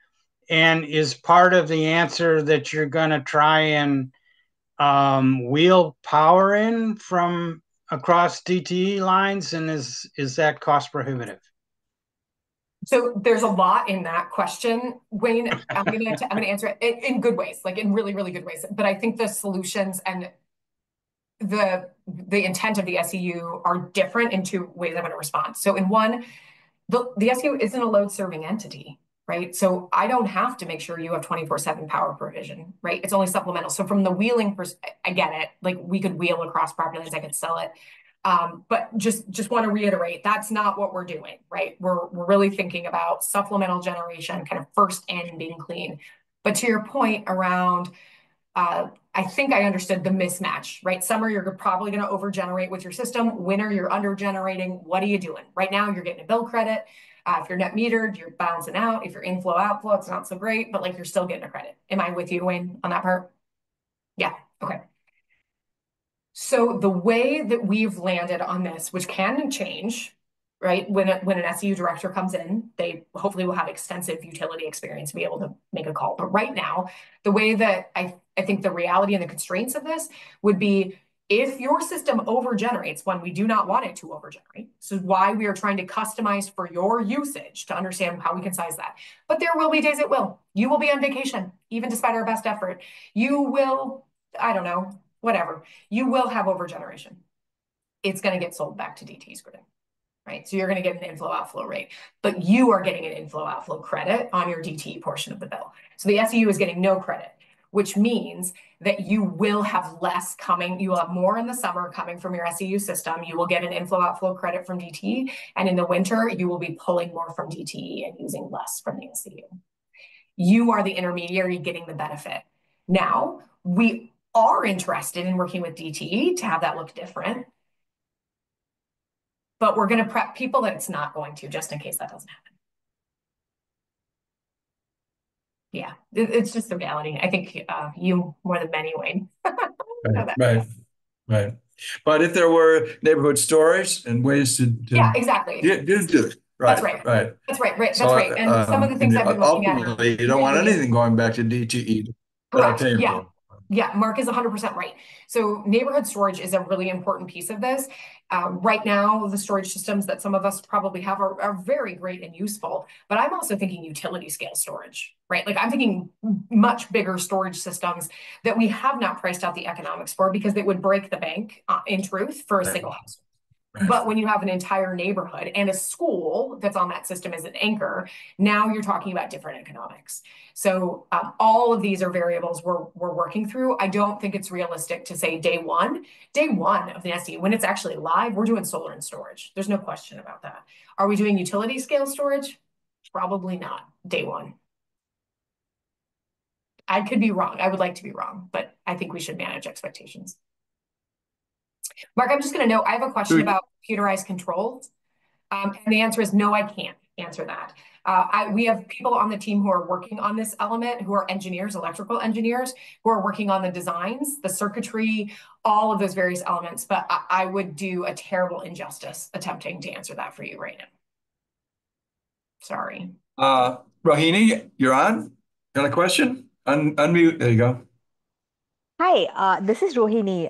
And is part of the answer that you're going to try and wheel power in from across DTE lines? And is that cost prohibitive? So there's a lot in that question, Wayne. I'm gonna answer it in good ways, like in really, really good ways. But I think the solutions and the intent of the SEU are different in two ways I'm going to respond. So in one, the SEU isn't a load serving entity, right? So I don't have to make sure you have 24/7 power provision, right? It's only supplemental. So from the wheeling, I get it. Like we could wheel across property lines, I could sell it. But just want to reiterate, that's not what we're doing, right? We're really thinking about supplemental generation, kind of first in being clean. But to your point around, I think I understood the mismatch, right? Summer, you're probably going to over-generate with your system. Winter, you're under-generating. What are you doing? Right now, you're getting a bill credit. If you're net metered, you're balancing out. If you're inflow, outflow, it's not so great, but you're still getting a credit. Am I with you, Wayne, on that part? Yeah, okay. So the way that we've landed on this, which can change, right? When an SEU director comes in, they hopefully will have extensive utility experience to be able to make a call. But right now, the way that I think the reality and the constraints of this would be if your system over-generates when we do not want it to over-generate. This is why we are trying to customize for your usage to understand how we can size that. But there will be days it will. You will be on vacation, even despite our best effort. You will, I don't know, whatever. You will have over-generation. It's going to get sold back to DTE's grid. Right? So you're going to get an inflow outflow rate, but you are getting an inflow outflow credit on your DTE portion of the bill. So the SEU is getting no credit, which means that you will have less coming. You will have more in the summer coming from your SEU system. You will get an inflow outflow credit from DTE. And in the winter, you will be pulling more from DTE and using less from the SEU. You are the intermediary getting the benefit. Now, we are interested in working with DTE to have that look different. But we're going to prep people that it's not going to, just in case that doesn't happen. Yeah, it's just the reality. I think you more than many, Wayne. Right. But if there were neighborhood stories and ways to yeah, exactly. Do it. Right. That's right. Right. That's right. Right. That's right. And some of the things I've been looking at. Ultimately, you don't want anything going back to DTE. Correct. Yeah. Yeah, Mark is 100% right. So neighborhood storage is a really important piece of this. Right now, the storage systems that some of us probably have are very great and useful, but I'm also thinking utility scale storage, right? Like I'm thinking much bigger storage systems that we have not priced out the economics for because they would break the bank, in truth, for a single house. But when you have an entire neighborhood and a school that's on that system as an anchor, now you're talking about different economics. So all of these are variables we're working through. I don't think it's realistic to say day one of the SE, when it's actually live, we're doing solar and storage. There's no question about that. Are we doing utility scale storage? Probably not day one. I could be wrong. I would like to be wrong, but I think we should manage expectations. Mark, I'm just going to note, I have a question about computerized controls. And the answer is no, I can't answer that. We have people on the team who are working on this element, who are engineers, electrical engineers, who are working on the designs, the circuitry, all of those various elements. But I would do a terrible injustice attempting to answer that for you right now. Sorry. Rohini, you're on. Got a question? Unmute. There you go. Hi, this is Rohini.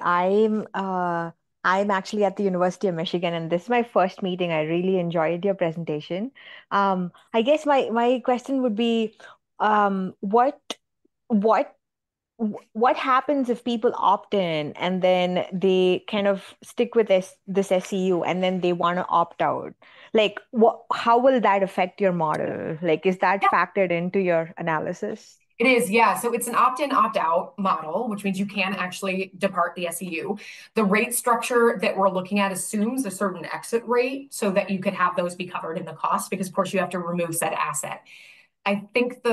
I'm actually at the University of Michigan, and this is my first meeting. I really enjoyed your presentation. I guess my question would be, what what what happens if people opt in and then they kind of stick with this SEU and then they want to opt out? Like, how will that affect your model? Like, is that factored into your analysis? It is, yeah. So it's an opt-in, opt-out model, which means you can actually depart the SEU. The rate structure that we're looking at assumes a certain exit rate so that you can have those be covered in the cost, because of course you have to remove said asset. I think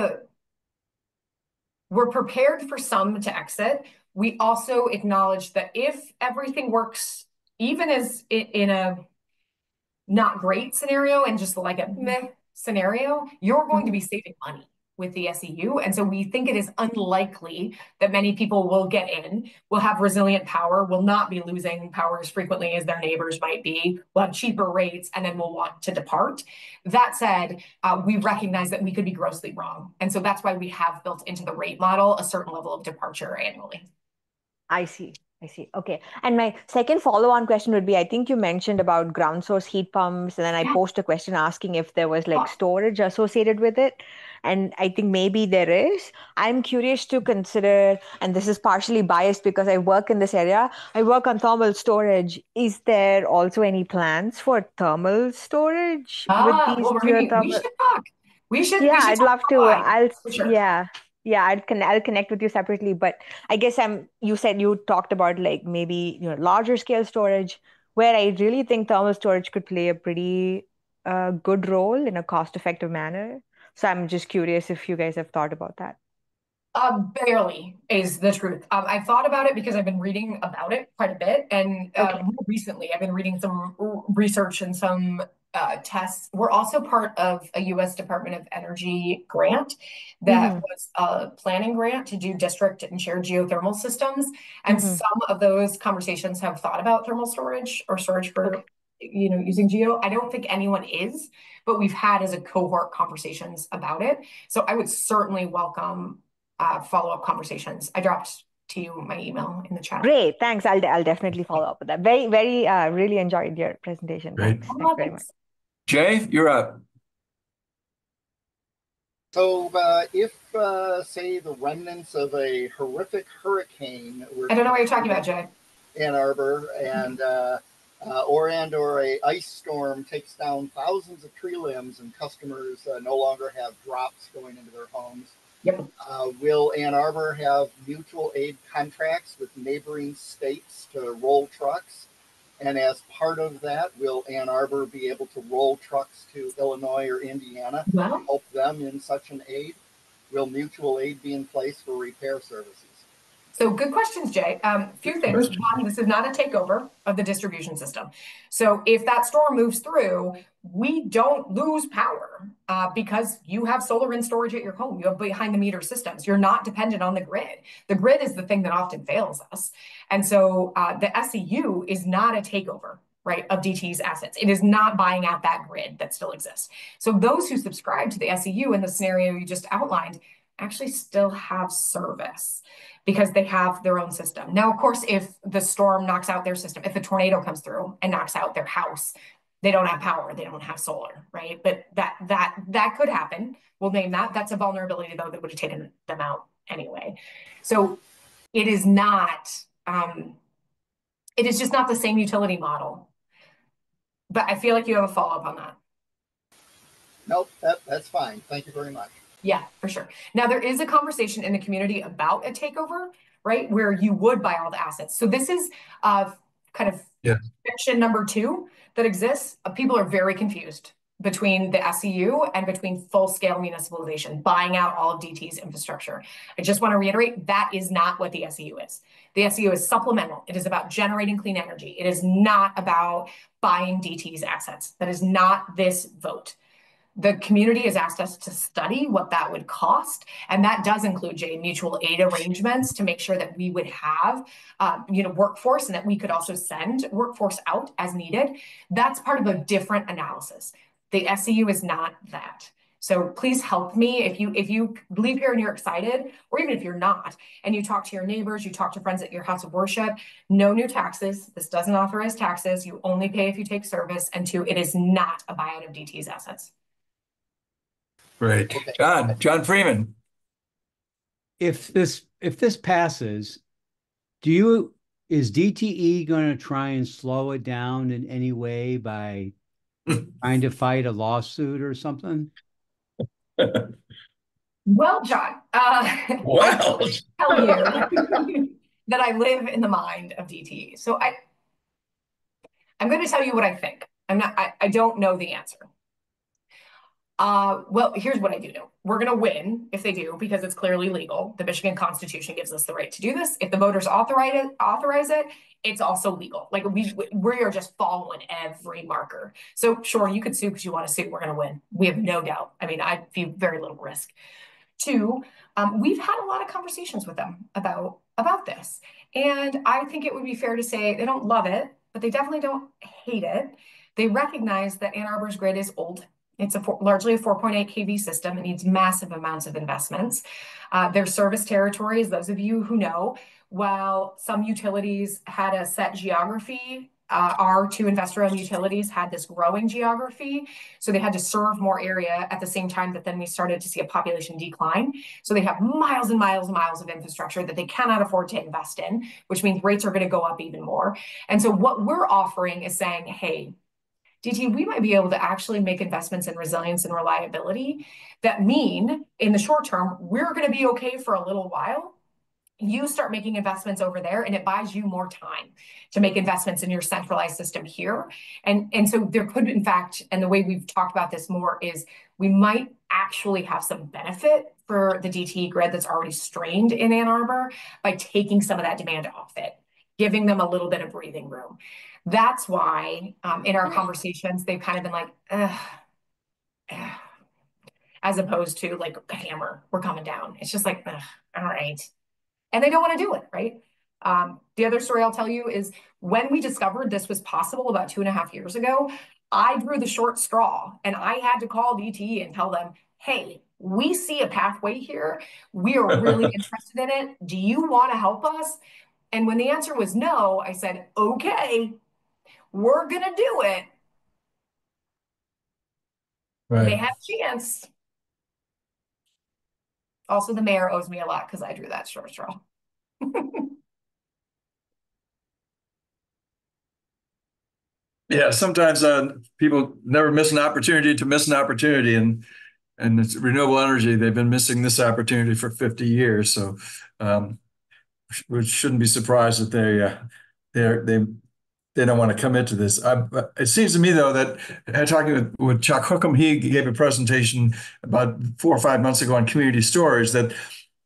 we're prepared for some to exit. We also acknowledge that if everything works, even as in a not great scenario and just like a meh scenario, you're going to be saving money with the SEU. And so we think it is unlikely that many people will get in, will have resilient power, will not be losing power as frequently as their neighbors might be, will have cheaper rates, and then will want to depart. That said, we recognize that we could be grossly wrong. And so that's why we have built into the rate model a certain level of departure annually. I see. Okay. And my second follow-on question would be, I think you mentioned about ground source heat pumps, and then I posed a question asking if there was like storage associated with it. And I think maybe there is. I'm curious to consider, and this is partially biased because I work in this area, I work on thermal storage. Is there also any plans for thermal storage with these Well, we should talk. We should I'd love to. Sure. I'll connect with you separately, but I guess you said you talked about like maybe larger scale storage, where I really think thermal storage could play a pretty good role in a cost-effective manner. So I'm just curious if you guys have thought about that. Barely is the truth. I've thought about it because I've been reading about it quite a bit, and more recently I've been reading some research and some tests. We're also part of a U.S. Department of Energy grant that was a planning grant to do district and shared geothermal systems, and some of those conversations have thought about thermal storage or storage for using geo. I don't think anyone is, but we've had as a cohort conversations about it. So I would certainly welcome follow-up conversations. I dropped to you my email in the chat. Great, thanks. I'll definitely follow up with that. Very, really enjoyed your presentation. Great. Thanks very much. Jay, you're up. So if, say, the remnants of a horrific hurricane were— I don't know what you're talking about, Jay. Ann Arbor, and or a ice storm takes down thousands of tree limbs and customers no longer have drops going into their homes. Yep. Will Ann Arbor have mutual aid contracts with neighboring states to roll trucks? And as part of that, will Ann Arbor be able to roll trucks to Illinois or Indiana to help them in such an aid? Will mutual aid be in place for repair services? So good questions, Jay. Few things. One, this is not a takeover of the distribution system. So if that storm moves through, we don't lose power because you have solar and storage at your home. You have behind the meter systems. You're not dependent on the grid. The grid is the thing that often fails us. And so the SEU is not a takeover, right, of DTE's assets. It is not buying out that grid that still exists. So those who subscribe to the SEU in the scenario you just outlined, actually still have service because they have their own system. Now, of course, if the storm knocks out their system, if a tornado comes through and knocks out their house, they don't have power, they don't have solar, right? But that could happen. We'll name that. That's a vulnerability, though, that would have taken them out anyway. So it is not, it is just not the same utility model. But I feel like you have a follow-up on that. Nope, that's fine. Thank you very much. Yeah, for sure. Now, there is a conversation in the community about a takeover, right, where you would buy all the assets. So this is kind of fiction number 2 that exists. People are very confused between the SEU and between full-scale municipalization, buying out all of DT's infrastructure. I just want to reiterate, that is not what the SEU is. The SEU is supplemental. It is about generating clean energy. It is not about buying DT's assets. That is not this vote. The community has asked us to study what that would cost, and that does include, Jay, mutual aid arrangements to make sure that we would have, workforce, and that we could also send workforce out as needed. That's part of a different analysis. The SEU is not that. So please help me if you leave here and you're excited, or even if you're not, and you talk to your neighbors, you talk to friends at your house of worship. No new taxes. This doesn't authorize taxes. You only pay if you take service. And 2, it is not a buyout of DT's assets. Great. John Freeman. If this passes, is DTE going to try and slow it down in any way by trying to fight a lawsuit or something? Well, John, Wow. I'll tell you that I live in the mind of DTE. So I'm going to tell you what I think. I don't know the answer. Well, here's what I do know. We're going to win if they do, because it's clearly legal. The Michigan Constitution gives us the right to do this. If the voters authorize it, it's also legal. Like we are just following every marker. So sure, you could sue because you want to sue. We're going to win. We have no doubt. I mean, I view very little risk. 2, we've had a lot of conversations with them about this. And I think it would be fair to say they don't love it, but they definitely don't hate it. They recognize that Ann Arbor's grid is old. It's largely a 4.8 kV system. It needs massive amounts of investments. Their service territories, those of you who know, while some utilities had a set geography, our 2 investor-owned utilities had this growing geography. So they had to serve more area at the same time that then we started to see a population decline. So they have miles and miles and miles of infrastructure that they cannot afford to invest in, which means rates are going to go up even more. And so what we're offering is saying, hey, DT, we might be able to actually make investments in resilience and reliability that mean in the short term, we're going to be okay for a little while. You start making investments over there, and it buys you more time to make investments in your centralized system here. And so there could, in fact, and the way we've talked about this more is we might actually have some benefit for the DTE grid that's already strained in Ann Arbor by taking some of that demand off it, giving them a little bit of breathing room. That's why in our conversations, they've kind of been like, as opposed to like a hammer, we're coming down. It's just like, all right. And they don't want to do it, right? The other story I'll tell you is when we discovered this was possible about 2.5 years ago, I drew the short straw and I had to call DTE and tell them, hey, we see a pathway here. We are really interested in it. Do you want to help us? And when the answer was no, I said, okay, we're going to do it. Right. They had a chance. Also, the mayor owes me a lot because I drew that short straw. Yeah, sometimes people never miss an opportunity to miss an opportunity, and it's renewable energy. They've been missing this opportunity for 50 years, so we shouldn't be surprised that they don't want to commit to this. It seems to me, though, that talking with Chuck Hookham, he gave a presentation about 4 or 5 months ago on community storage, that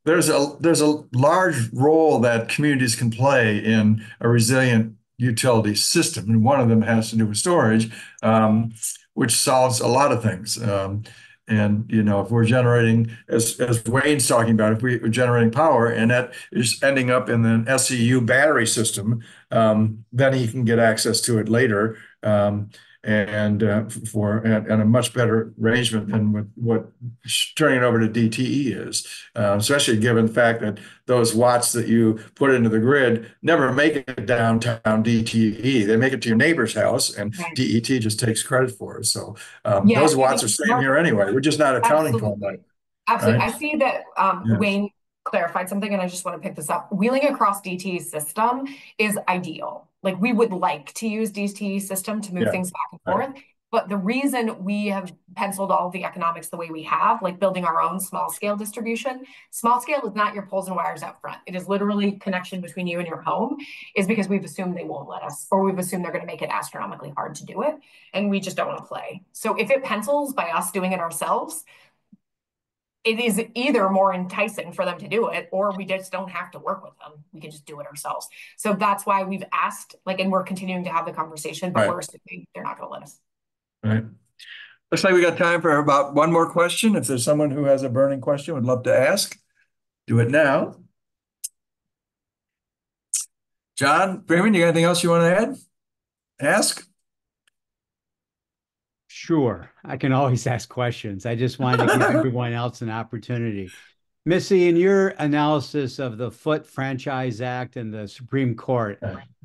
there's a large role that communities can play in a resilient utility system, and one of them has to do with storage, which solves a lot of things. And if we're generating, as Wayne's talking about, if we're generating power and that is ending up in the SEU battery system, then he can get access to it later. and and a much better arrangement than what turning it over to DTE is, especially given the fact that those watts that you put into the grid never make it downtown DTE. They make it to your neighbor's house, and DET just takes credit for it. So those watts are staying here anyway. We're just not accounting for them. Absolutely. Absolutely. Right? I see that Wayne clarified something, and I just want to pick this up. Wheeling across DTE's system is ideal. Like, we would like to use DTE's system to move things back and forth. Right. But the reason we have penciled all of the economics the way we have, like building our own small scale distribution, small scale is not your poles and wires out front. It is literally connection between you and your home, is because we've assumed they won't let us, or we've assumed they're going to make it astronomically hard to do it. And we just don't want to play. So if it pencils by us doing it ourselves, it is either more enticing for them to do it, or we just don't have to work with them. We can just do it ourselves. So that's why we've asked, like, and we're continuing to have the conversation, but we're assuming they're not going to let us. Right. Looks like we got time for about one more question. If there's someone who has a burning question, would love to ask, do it now. John Freeman, you got anything else you want to add? Ask? Sure, I can always ask questions. I just wanted to give everyone else an opportunity. Missy, in your analysis of the Foot Franchise Act and the Supreme Court,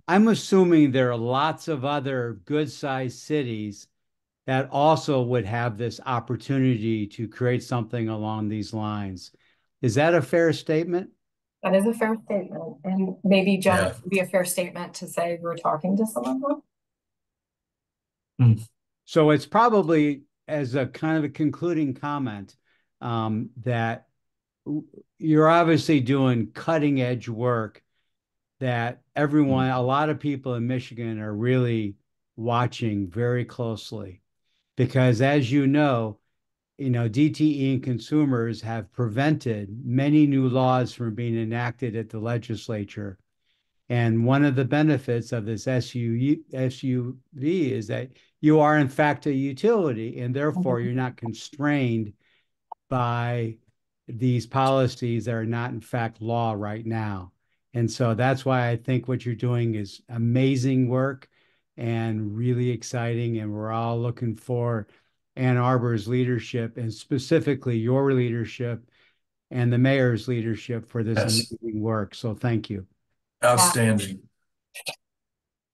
I'm assuming there are lots of other good-sized cities that also would have this opportunity to create something along these lines. Is that a fair statement? That is a fair statement. And maybe, John, it would be a fair statement to say we're talking to some of them. So it's probably, as a kind of a concluding comment, that you're obviously doing cutting edge work that everyone, a lot of people in Michigan are really watching very closely. Because as you know, DTE and consumers have prevented many new laws from being enacted at the legislature. And one of the benefits of this SUV is that you are, in fact, a utility, and therefore you're not constrained by these policies that are not, in fact, law right now. And so that's why I think what you're doing is amazing work and really exciting. And we're all looking for Ann Arbor's leadership, and specifically your leadership and the mayor's leadership for this amazing work. So thank you. Outstanding.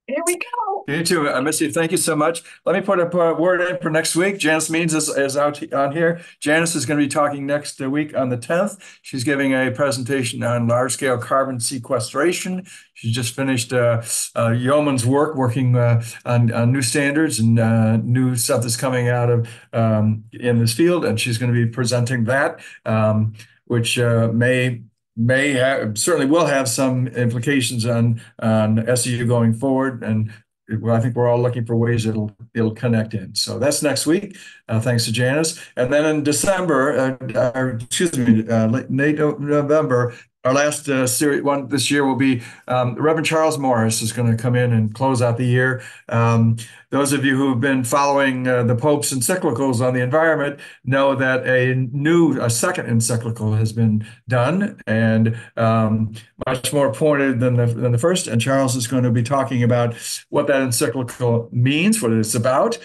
Here we go. You too, Missy. Thank you so much. Let me put a word in for next week. Janice Means is out on here. Janice is going to be talking next week on the 10th. She's giving a presentation on large-scale carbon sequestration. She just finished yeoman's work working on new standards and new stuff that's coming out of in this field, and she's going to be presenting that, which certainly will have some implications on SEU going forward, and I think we're all looking for ways it'll connect in. So that's next week. Thanks to Janice. And then in December, late November, our last series one this year will be Reverend Charles Morris is going to come in and close out the year. Those of you who have been following the Pope's encyclicals on the environment know that a second encyclical has been done, and much more pointed than the first. And Charles is going to be talking about what that encyclical means, what it's about.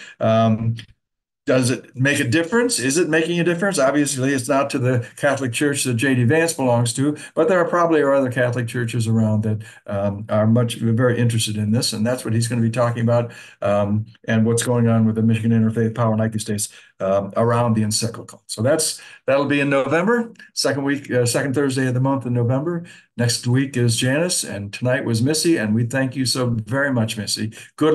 Does it make a difference? Is it making a difference? Obviously, it's not to the Catholic Church that J.D. Vance belongs to, but there are probably other Catholic churches around that are very interested in this, and that's what he's going to be talking about, and what's going on with the Michigan Interfaith Power and Light Estates around the encyclical. So that'll be in November, second Thursday of the month in November. Next week is Janice, and tonight was Missy, and we thank you so very much, Missy. Good